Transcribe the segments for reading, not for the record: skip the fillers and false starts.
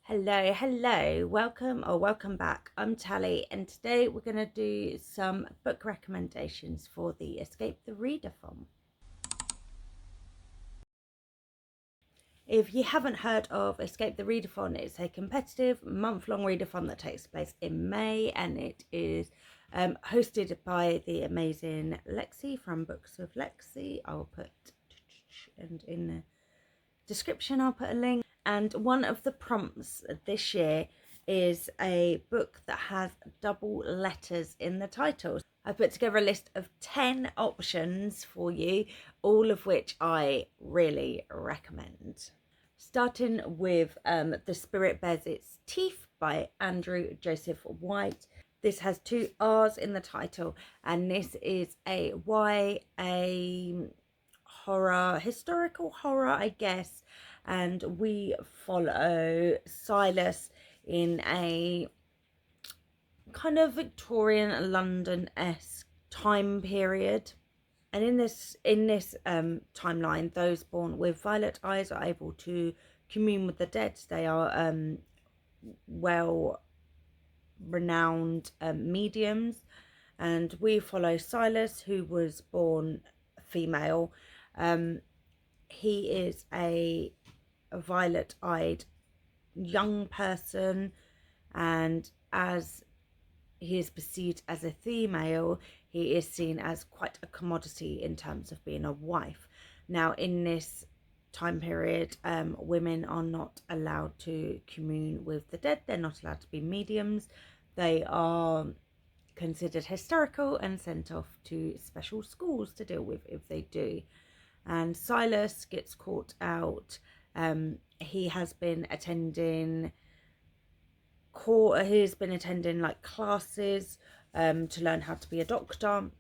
Hello, welcome back. I'm Tally, and today we're going to do some book recommendations for the Escape the Readathon. If you haven't heard of Escape the Readathon, it's a competitive month-long readathon that takes place in May, and it is hosted by the amazing Lexi from Books with Lexi. I'll put, and in the description I'll put a link. And one of the prompts this year is a book that has double letters in the title. I put together a list of 10 options for you, all of which I really recommend. Starting with The Spirit Bears Its Teeth by Andrew Joseph White. This has two R's in the title, and this is a horror, historical horror, I guess. And we follow Silas in a kind of Victorian London-esque time period. And in this timeline, those born with violet eyes are able to commune with the dead. They are well renowned mediums, and we follow Silas, who was born female. He is a violet-eyed young person, and as he is perceived as a female, he is seen as quite a commodity in terms of being a wife. Now, in this time period, women are not allowed to commune with the dead. They're not allowed to be mediums. They are considered hysterical and sent off to special schools to deal with if they do. And Silas gets caught out. He has been attending like classes to learn how to be a doctor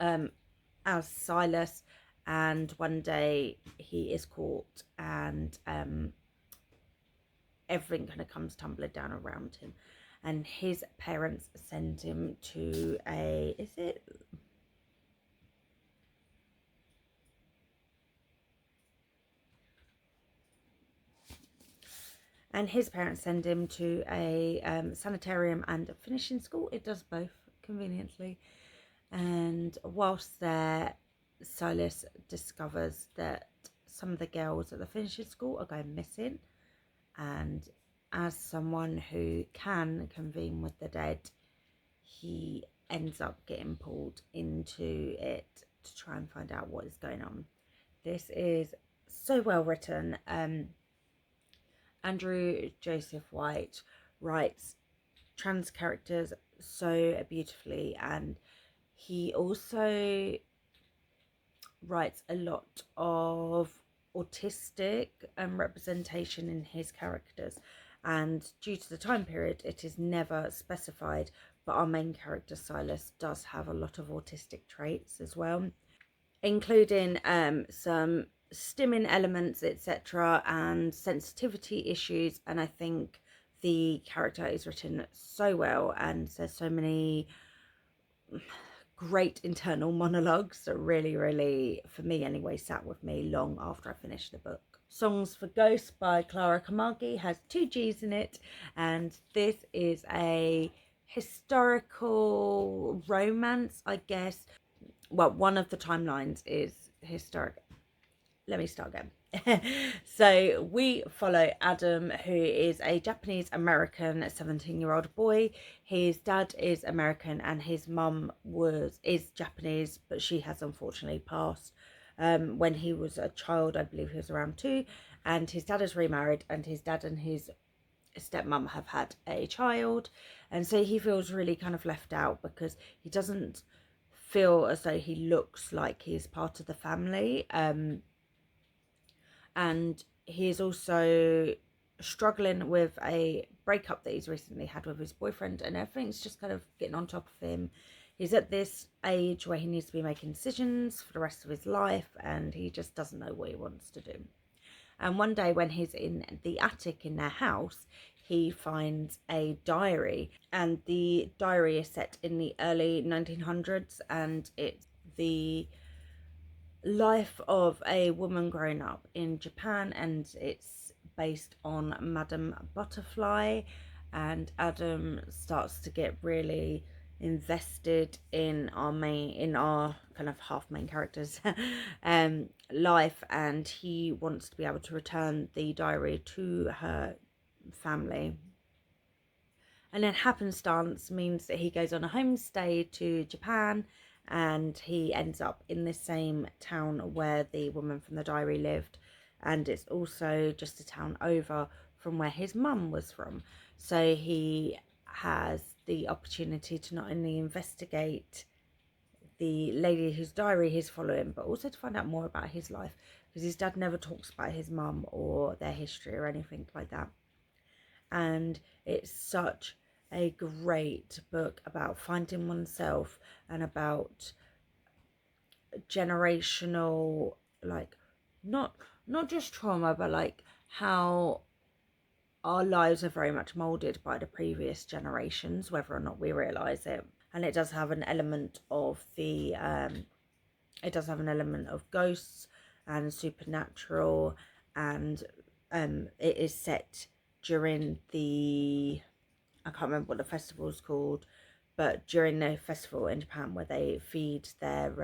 as Silas, and one day he is caught, and everything kind of comes tumbling down around him, and his parents send him to a sanitarium and a finishing school. It does both, conveniently. And whilst there, Silas discovers that some of the girls at the finishing school are going missing, and as someone who can convene with the dead, he ends up getting pulled into it to try and find out what is going on. This is so well written. Andrew Joseph White writes trans characters so beautifully, and he also writes a lot of autistic representation in his characters, and due to the time period it is never specified, but our main character Silas does have a lot of autistic traits as well, including some stimming elements, etc., and sensitivity issues. And I think the character is written so well, and there's so many great internal monologues that really, for me anyway, sat with me long after I finished the book. Songs for Ghosts by Clara Kamagi has 2 G's in it, and this is a historical romance, I guess. Well, one of the timelines is historic. Let me start again. So we follow Adam, who is a Japanese American 17-year-old boy. His dad is American and his mum is Japanese, but she has unfortunately passed when he was a child. I believe he was around 2, and his dad is remarried, and his dad and his stepmom have had a child, and so he feels really kind of left out because he doesn't feel as though he looks like he's part of the family. And he's also struggling with a breakup that he's recently had with his boyfriend, and everything's just kind of getting on top of him. He's at this age where he needs to be making decisions for the rest of his life, and he just doesn't know what he wants to do. And one day when he's in the attic in their house, he finds a diary, and the diary is set in the early 1900s, and it's the life of a woman growing up in Japan, and it's based on Madame Butterfly, and Adam starts to get really invested in our kind of half main characters life, and he wants to be able to return the diary to her family. And then happenstance means that he goes on a homestay to Japan, and he ends up in the same town where the woman from the diary lived, and it's also just a town over from where his mum was from. So he has the opportunity to not only investigate the lady whose diary he's following, but also to find out more about his life, because his dad never talks about his mum or their history or anything like that. And it's such a great book about finding oneself and about generational, like, not just trauma, but like how our lives are very much molded by the previous generations, whether or not we realize it. And it does have an element of ghosts and supernatural, and it is set during the, I can't remember what the festival is called, but during the festival in Japan where they feed their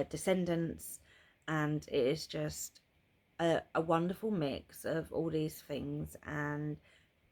descendants, and it is just a wonderful mix of all these things. And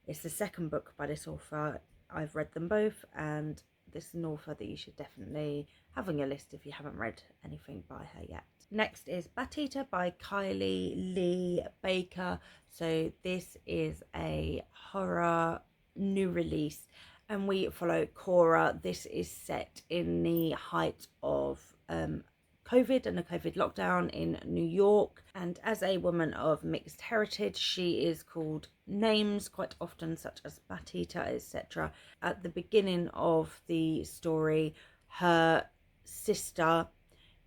it's the second book by this author. I've read them both, and this is an author that you should definitely have on your list if you haven't read anything by her yet. Next is Bat Eater by Kylie Lee Baker. So this is a horror new release, and we follow Cora. This is set in the height of COVID and a COVID lockdown in New York, and as a woman of mixed heritage, she is called names quite often, such as Bat Eater, etc. At the beginning of the story, her sister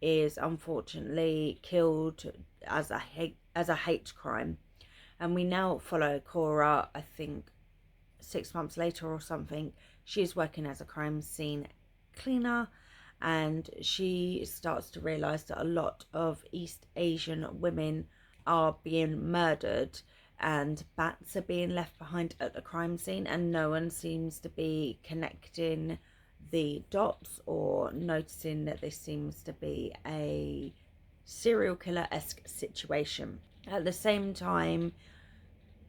is unfortunately killed as a hate crime, and we now follow Cora, I think 6 months later or something. She's working as a crime scene cleaner, and she starts to realize that a lot of East Asian women are being murdered and bats are being left behind at the crime scene, and no one seems to be connecting the dots or noticing that this seems to be a serial killer-esque situation. At the same time,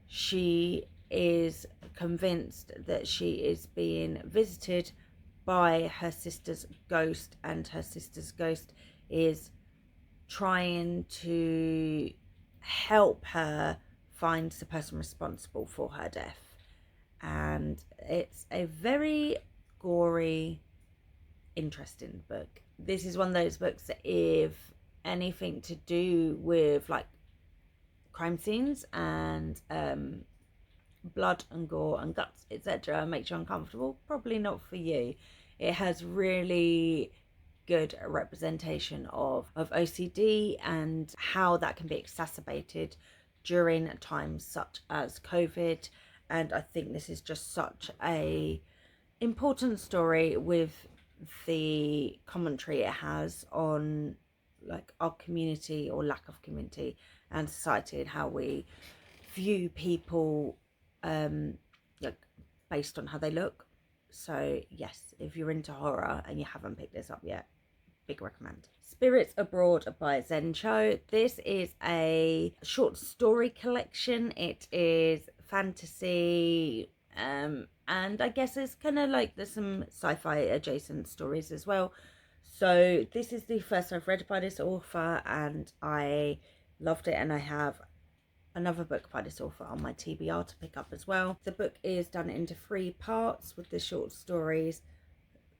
she is convinced that she is being visited by her sister's ghost, and her sister's ghost is trying to help her find the person responsible for her death. And it's a very gory, interesting book. This is one of those books that if anything to do with like crime scenes and blood and gore and guts, etc., makes you uncomfortable, probably not for you. It has really good representation of OCD and how that can be exacerbated during times such as COVID. And I think this is just such a important story with the commentary it has on like our community or lack of community and society, and how we view people like based on how they look. So yes, if you're into horror and you haven't picked this up yet, big recommend. Spirits Abroad by Zen Cho. This is a short story collection. It is fantasy, and I guess it's kind of like there's some sci-fi adjacent stories as well. So this is the first I've read by this author, and I loved it, and I have another book by this author on my TBR to pick up as well. The book is done into 3 parts with the short stories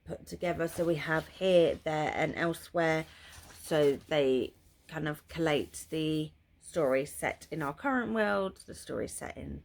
put together. So we have Here, There and Elsewhere. So they kind of collate the stories set in our current world, the stories set in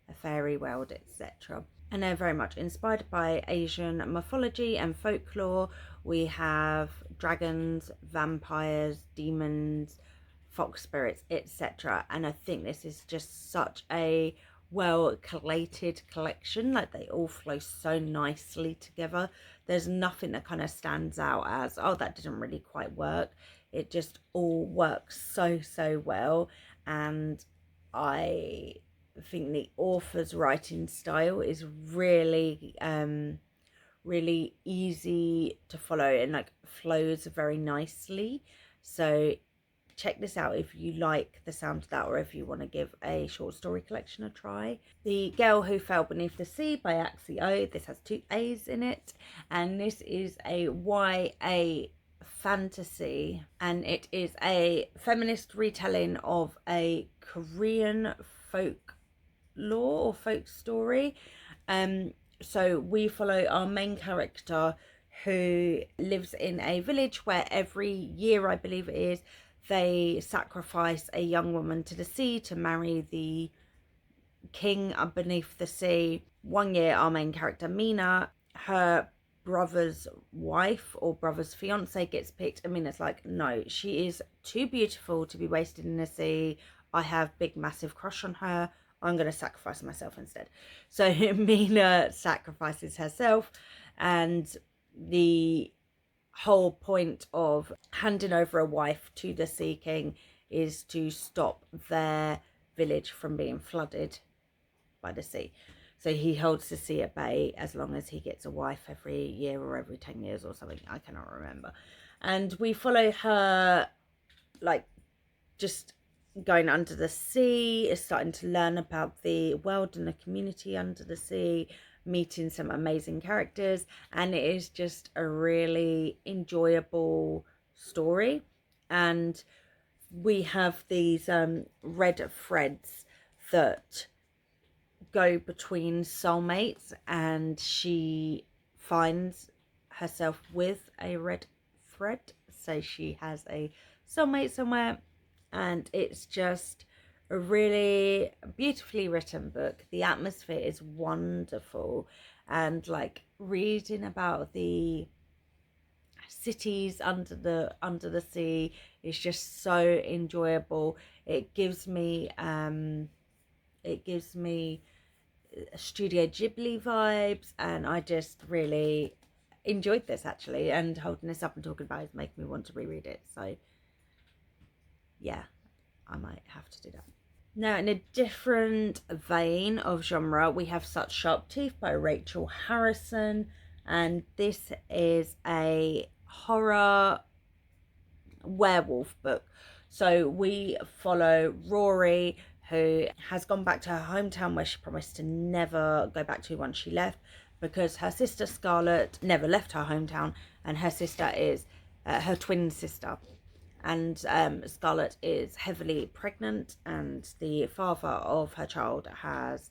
a fairy world, etc. And they're very much inspired by Asian mythology and folklore. We have dragons, vampires, demons, fox spirits, etc. And I think this is just such a well collated collection. Like they all flow so nicely together. There's nothing that kind of stands out as, oh, that didn't really quite work. It just all works so well, and I think the author's writing style is really really easy to follow and like flows very nicely. So check this out if you like the sound of that, or if you want to give a short story collection a try. The Girl Who Fell Beneath the Sea by Axio. This has 2 A's in it, and this is a YA fantasy, and it is a feminist retelling of a Korean folklore or folk story. So we follow our main character, who lives in a village where every year, I believe it is, they sacrifice a young woman to the sea to marry the king beneath the sea. One year, our main character, Mina, her brother's wife or brother's fiance gets picked. And Mina's like, no, she is too beautiful to be wasted in the sea. I have big, massive crush on her. I'm going to sacrifice myself instead. So Mina sacrifices herself, and the whole point of handing over a wife to the Sea King is to stop their village from being flooded by the sea. So he holds the sea at bay as long as he gets a wife every year or every 10 years or something. I cannot remember. And we follow her, like, just going under the sea, is starting to learn about the world and the community under the sea, meeting some amazing characters, and it is just a really enjoyable story. And we have these red threads that go between soulmates, and she finds herself with a red thread, so she has a soulmate somewhere. And it's just a really beautifully written book. The atmosphere is wonderful, and like reading about the cities under the sea is just so enjoyable. It gives me Studio Ghibli vibes, and I just really enjoyed this actually, and holding this up and talking about it making me want to reread it. So yeah, I might have to do that. Now, in a different vein of genre, we have Such Sharp Teeth by Rachel Harrison, and this is a horror werewolf book. So we follow Rory, who has gone back to her hometown where she promised to never go back to once she left, because her sister Scarlett never left her hometown, and her sister is her twin sister. And Scarlett is heavily pregnant, and the father of her child has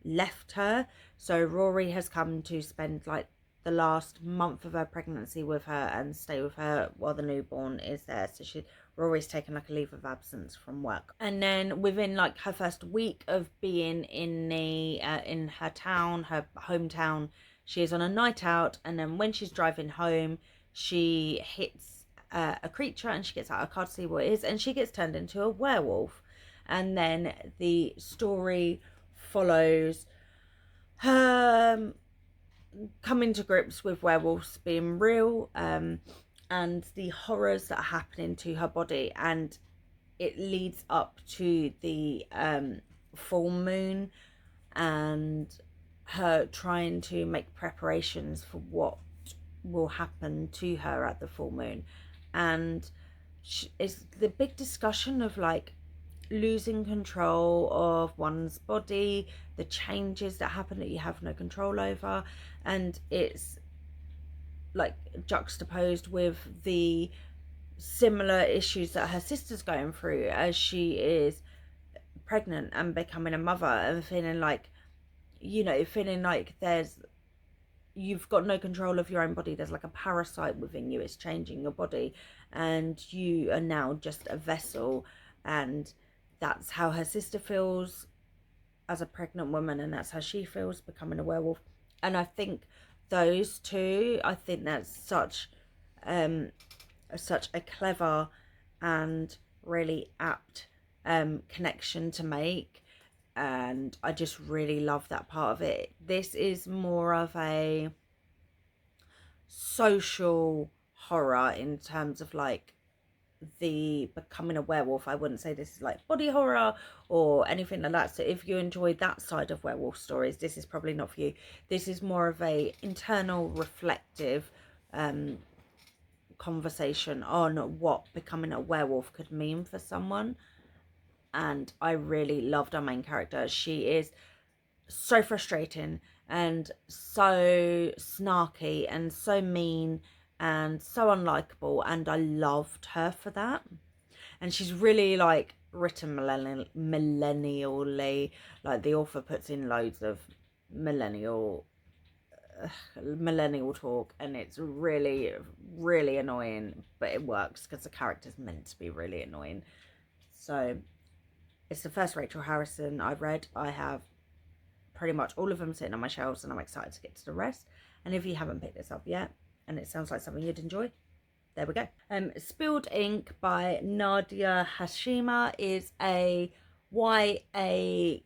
left her. So Rory has come to spend like the last month of her pregnancy with her and stay with her while the newborn is there. So Rory's taken like a leave of absence from work. And then within like her first week of being in the in her town, her hometown, she is on a night out, and then when she's driving home, she hits a creature, and she gets out her car to see what it is, and she gets turned into a werewolf. And then the story follows her coming to grips with werewolves being real, and the horrors that are happening to her body, and it leads up to the full moon, and her trying to make preparations for what will happen to her at the full moon. And it's the big discussion of like losing control of one's body, the changes that happen that you have no control over, and it's like juxtaposed with the similar issues that her sister's going through as she is pregnant and becoming a mother, and feeling like, you know, you've got no control of your own body. There's like a parasite within you. It's changing your body, and you are now just a vessel. And that's how her sister feels as a pregnant woman, and that's how she feels becoming a werewolf. And I think those two, I think that's such a clever and really apt connection to make. And I just really love that part of it. This is more of a social horror in terms of like the becoming a werewolf. I wouldn't say this is like body horror or anything like that. So if you enjoy that side of werewolf stories, this is probably not for you. This is more of a internal reflective conversation on what becoming a werewolf could mean for someone. And I really loved our main character. She is so frustrating and so snarky and so mean and so unlikable, and I loved her for that. And she's really like written millennially, like the author puts in loads of millennial talk, and it's really, really annoying, but it works because the character's meant to be really annoying. So it's the first Rachel Harrison I've read. I have pretty much all of them sitting on my shelves, and I'm excited to get to the rest. And if you haven't picked this up yet and it sounds like something you'd enjoy, there we go. Spilled Ink by Nadia Hashima is a YA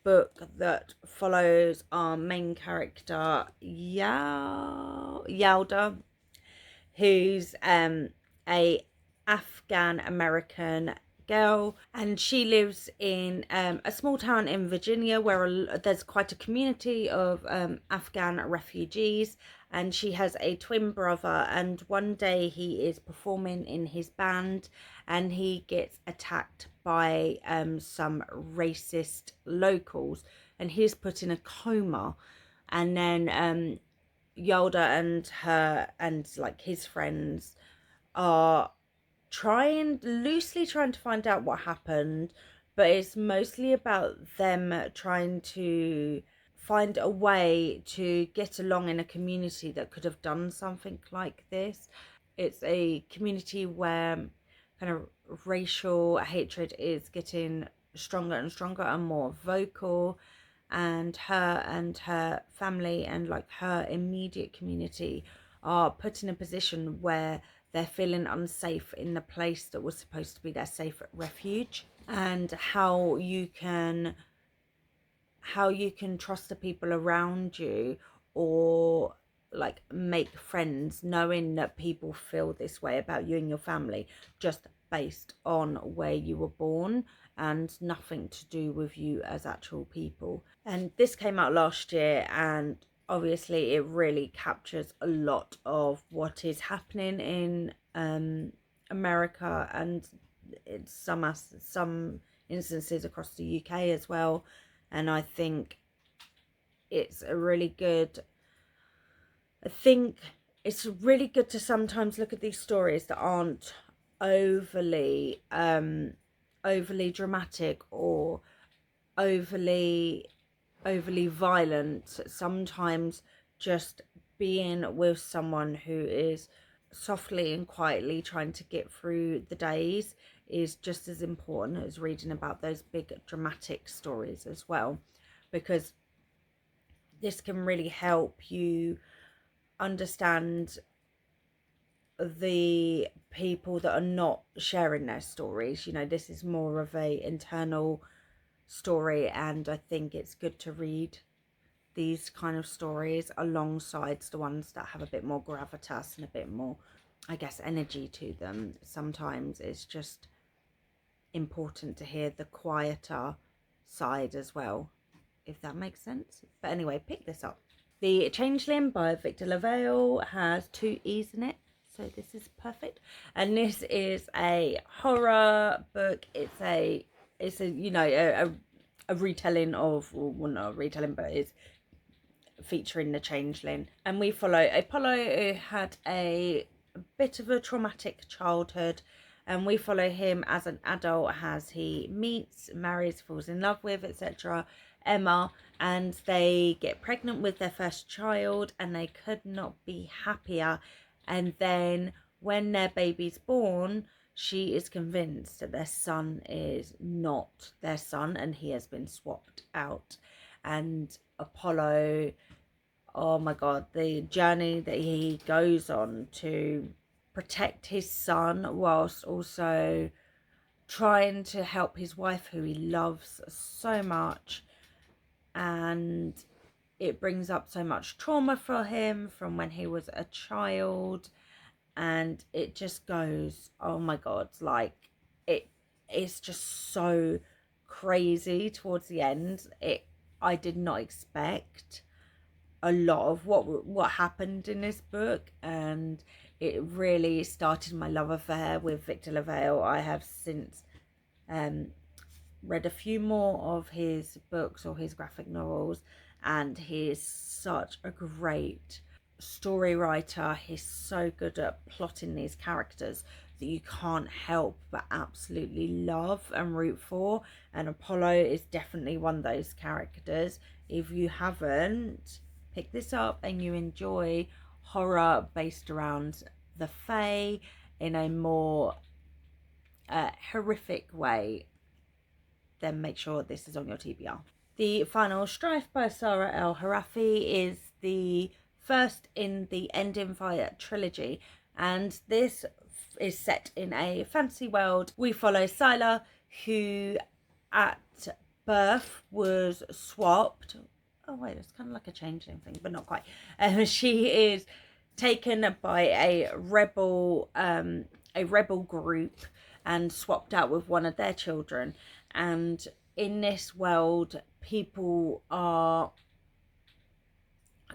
book that follows our main character Yalda, who's a Afghan American girl, and she lives in a small town in Virginia where there's quite a community of Afghan refugees, and she has a twin brother, and one day he is performing in his band and he gets attacked by some racist locals, and he's put in a coma. And then Yalda and her and like his friends are loosely trying to find out what happened, but it's mostly about them trying to find a way to get along in a community that could have done something like this. It's a community where kind of racial hatred is getting stronger and stronger and more vocal, and her family and like her immediate community are put in a position where they're feeling unsafe in the place that was supposed to be their safe refuge, and how you can trust the people around you or like make friends knowing that people feel this way about you and your family just based on where you were born and nothing to do with you as actual people. And this came out last year, and obviously it really captures a lot of what is happening in America and it's some instances across the UK as well. And I think it's really good to sometimes look at these stories that aren't overly dramatic or overly violent. Sometimes just being with someone who is softly and quietly trying to get through the days is just as important as reading about those big dramatic stories as well, because this can really help you understand the people that are not sharing their stories. You know, this is more of a internal story, and I think it's good to read these kind of stories alongside the ones that have a bit more gravitas and a bit more, I guess, energy to them. Sometimes it's just important to hear the quieter side as well, if that makes sense. But anyway, pick this up. The Changeling by Victor LaValle has 2 E's in it, so this is perfect. And this is a horror book. It's a you know, a retelling of, well, not a retelling, but it's featuring the Changeling. And we follow Apollo, who had a bit of a traumatic childhood, and we follow him as an adult as he meets, marries, falls in love with, etc., Emma, and they get pregnant with their first child, and they could not be happier. And then when their baby's born, she is convinced that their son is not their son and he has been swapped out. And Apollo, oh my god, the journey that he goes on to protect his son whilst also trying to help his wife, who he loves so much. And it brings up so much trauma for him from when he was a child, and it just goes, oh my god, like it's just so crazy towards the end. I did not expect a lot of what happened in this book, and it really started my love affair with Victor LaValle. I have since read a few more of his books or his graphic novels, and he is such a great story writer. He's so good at plotting these characters that you can't help but absolutely love and root for, and Apollo is definitely one of those characters. If you haven't, pick this up and you enjoy horror based around the Fae in a more horrific way, then make sure this is on your TBR. The Final Strife by Sarah El Harafi is the first in the Ending Fire trilogy, and this is set in a fantasy world. We follow Scylla, who at birth was swapped. Oh wait, it's kind of like a changeling thing, but not quite. She is taken by a rebel group and swapped out with one of their children. And in this world, people are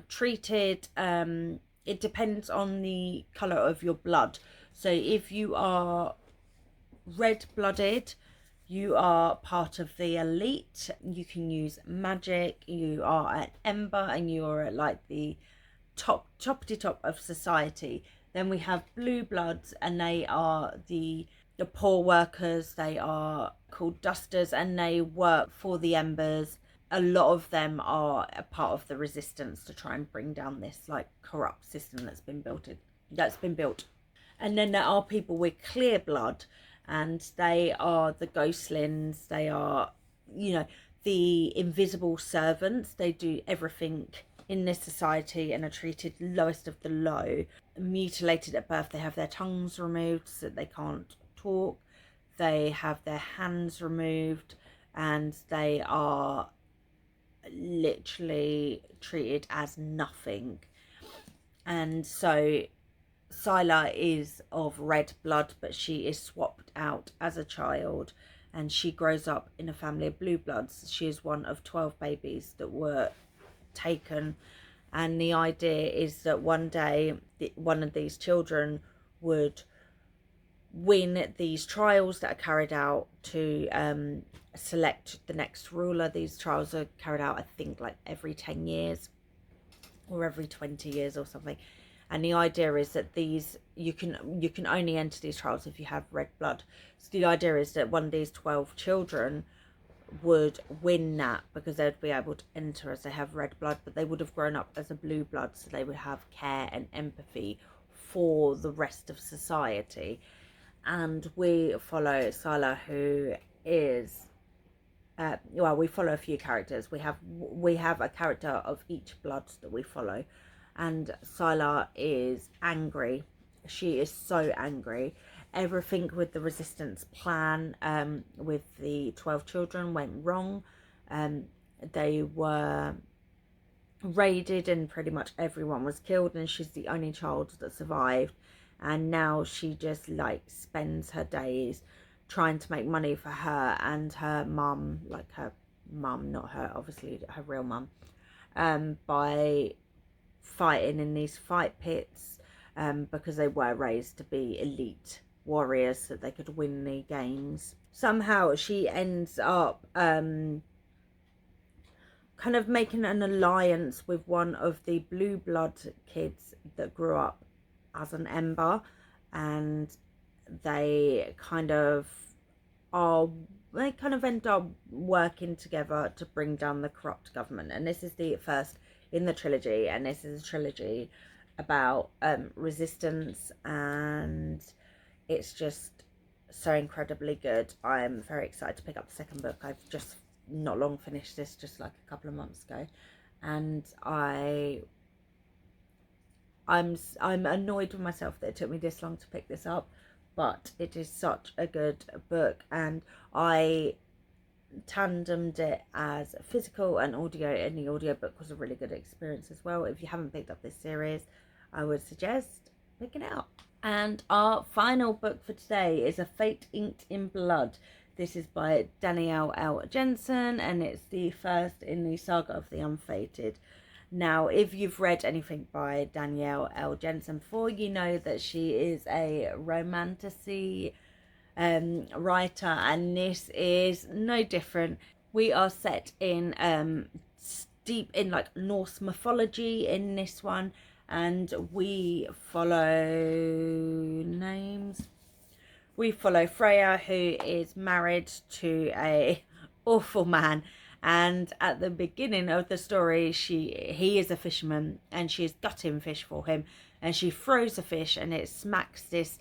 treated, it depends on the colour of your blood. So if you are red-blooded, you are part of the elite. You can use magic. You are an ember, and you are at like the toppity top of society. Then we have blue bloods, and they are the poor workers. They are called dusters, and they work for the embers. A lot of them are a part of the resistance to try and bring down this like corrupt system that's been built. And then there are people with clear blood, and they are the ghostlings. They are, you know, the invisible servants. They do everything in this society and are treated lowest of the low. Mutilated at birth. They have their tongues removed so that they can't talk. They have their hands removed, and they are literally treated as nothing. And so Scylla is of red blood, but she is swapped out as a child, and she grows up in a family of blue bloods. She is one of 12 babies that were taken, and the idea is that one day one of these children would win these trials that are carried out to select the next ruler. These trials are carried out, I think, like every 10 years or every 20 years or something. And the idea is that these you can only enter these trials if you have red blood. So the idea is that one of these 12 children would win that because they'd be able to enter as they have red blood, but they would have grown up as a blue blood, so they would have care and empathy for the rest of society. And we follow Scylla, who is well, we follow a few characters. We have a character of each blood that we follow, and Scylla is angry. She is so angry. Everything with the resistance plan with the 12 children went wrong. They were raided and pretty much everyone was killed, and she's the only child that survived. And now she just like spends her days trying to make money for her and her mum, like her mum, not her, obviously her real mum, by fighting in these fight pits, because they were raised to be elite warriors so that they could win the games. Somehow she ends up kind of making an alliance with one of the blue blood kids that grew up as an ember, and they kind of end up working together to bring down the corrupt government. And this is the first in the trilogy, and this is a trilogy about resistance, and it's just so incredibly good. I'm very excited to pick up the second book. I've just not long finished this, just like a couple of months ago, and I'm annoyed with myself that it took me this long to pick this up, but it is such a good book, and I tandemed it as physical and audio, and the audiobook was a really good experience as well. If you haven't picked up this series, I would suggest picking it up. And our final book for today is A Fate Inked in Blood. This is by Danielle L. Jensen, and it's the first in the saga of the Unfated. Now, if you've read anything by Danielle L. Jensen before, you know that she is a romantasy writer, and this is no different. We are set in deep in like Norse mythology in this one, and we follow Freya, who is married to a awful man, and at the beginning of the story he is a fisherman and she is gutting fish for him, and she throws a fish and it smacks this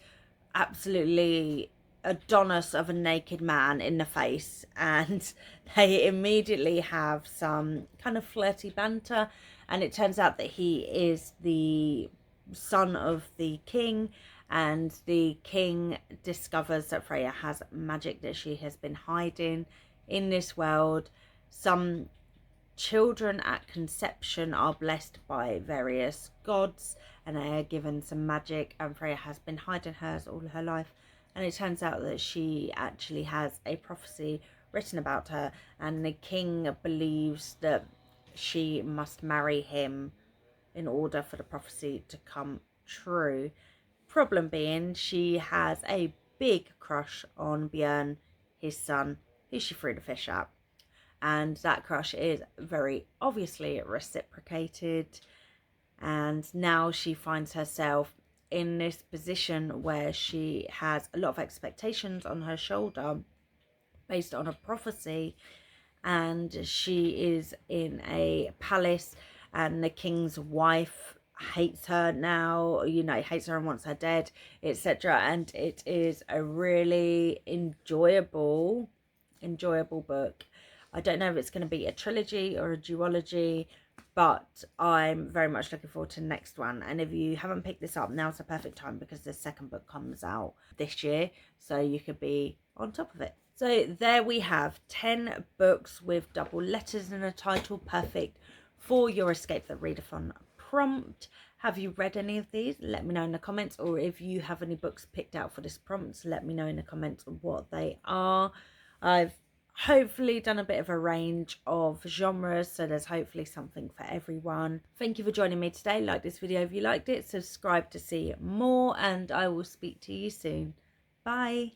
absolutely Adonis of a naked man in the face, and they immediately have some kind of flirty banter, and it turns out that he is the son of the king, and the king discovers that Freya has magic that she has been hiding in this world. Some children at conception are blessed by various gods and they are given some magic, and Freya has been hiding hers all her life, and it turns out that she actually has a prophecy written about her, and the king believes that she must marry him in order for the prophecy to come true. Problem being, she has a big crush on Björn, his son, who she threw the fish at, and that crush is very obviously reciprocated, and now she finds herself in this position where she has a lot of expectations on her shoulder based on a prophecy, and she is in a palace, and the king's wife hates her now, hates her and wants her dead, etc. And it is a really enjoyable book. I don't know if it's going to be a trilogy or a duology, but I'm very much looking forward to the next one. And if you haven't picked this up, now's the perfect time, because the second book comes out this year, so you could be on top of it. So there we have 10 books with double letters in a title, perfect for your Escape the Readathon prompt. Have you read any of these? Let me know in the comments, or if you have any books picked out for this prompt, let me know in the comments what they are. I've hopefully done a bit of a range of genres, so there's hopefully something for everyone. Thank you for joining me today. Like this video if you liked it, subscribe to see more, and I will speak to you soon. Bye.